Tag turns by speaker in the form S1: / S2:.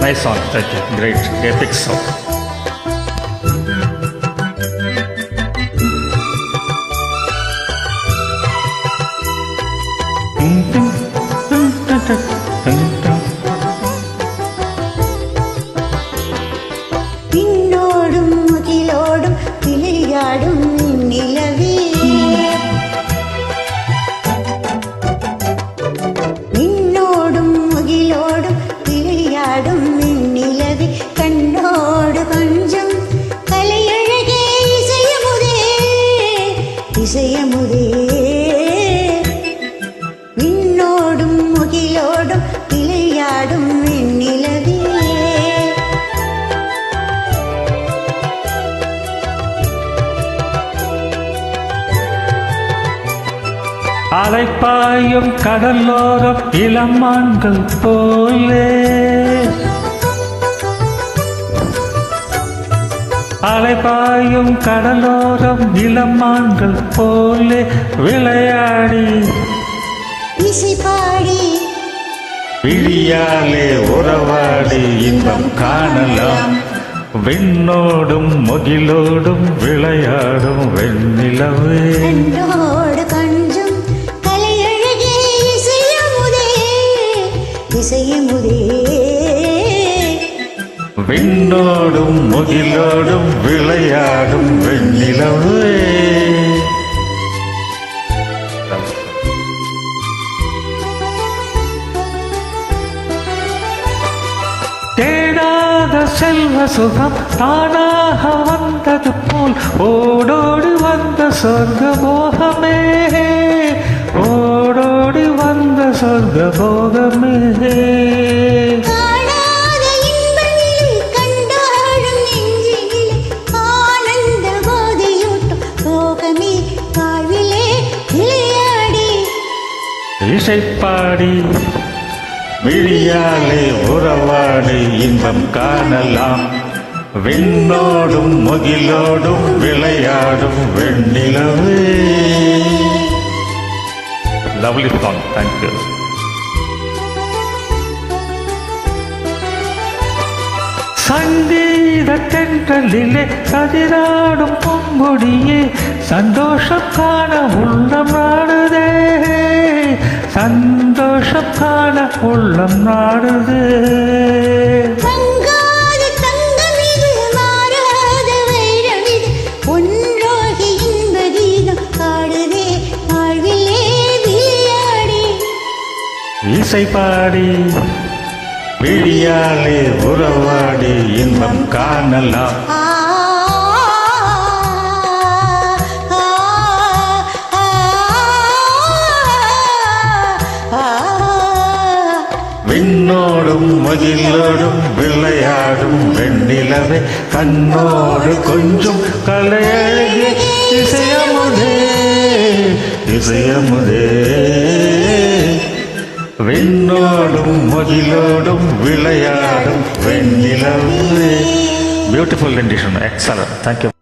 S1: Nice song. Thank you. Great. Epic song.
S2: பின்னோடும் முகிலோடும் விளையாடும் நிலவே, பின்னோடும் முகிலோடும் விளையாடும் நிலவே, கண்ணோடு கொஞ்சம் கலையழகே இசையமுதே, இசையமுதே. விண்ணோடும் முகிலோடும் விளையாடும் நிலவே,
S1: அலைப்பாயும் கடலோரம் இளமான்கள் போலே, அலைப்பாயும் கடலோரம் இளமான்கள் போலே விளையாடி
S2: இசை பாடி
S1: விழியாலே உறவாடி இன்பம் காணலாம். விண்ணோடும் முகிலோடும் விளையாடும் வெண்ணிலவே,
S2: கண்ணோடு கொஞ்சம் கலையழகே இசையமுதே, இசையமுதே.
S1: விண்ணோடும் முகிலோடும் விளையாடும் வெண்ணிலவே. தேடாத செல்வ சுகம் தானாக வந்தது போல் ஓடோடி வந்த சொர்க்க போகமே, ஓடோடி வந்த சொர்க்க போகமே.
S2: காணாத இன்பநிலை கண்டாடும் நெஞ்சினிலே ஆனந்த போதையூட்டும் போகமே, வாழ்விலே விளையாடி
S1: இசைப்பாடி விழியாலே உறவாடி இன்பம் காணலாம். விண்ணோடும் முகிலோடும் விளையாடும் வெண்ணிலவே. Lovely song. தேங்க்யூ. சங்கீத தென்றலிலே கதிராடும் பொங்குடியே, சந்தோஷம் காண உள்ளம் நாடுதே, சந்தோஷம் காண உள்ளம் நாடுதே.
S2: மங்காத தங்கமிது மாறாத வைரமிது, ஒன்றாகி இன்ப கீதம் பாடுதே, வாழ்விலே விளையாடி
S1: இசை பாடி விழியாலே உறவாடி இன்பம் காணலாம். விண்ணோடும் முகிலோடும் விளையாடும் வெண்ணிலவே, கண்ணோடு கொஞ்சம் கலையழகே இசையமுதே, இசையமுதே. விண்ணோடும் முகிலோடும் விளையாடும் வெண்ணிலவே. Beautiful rendition. Excellent. Thank you.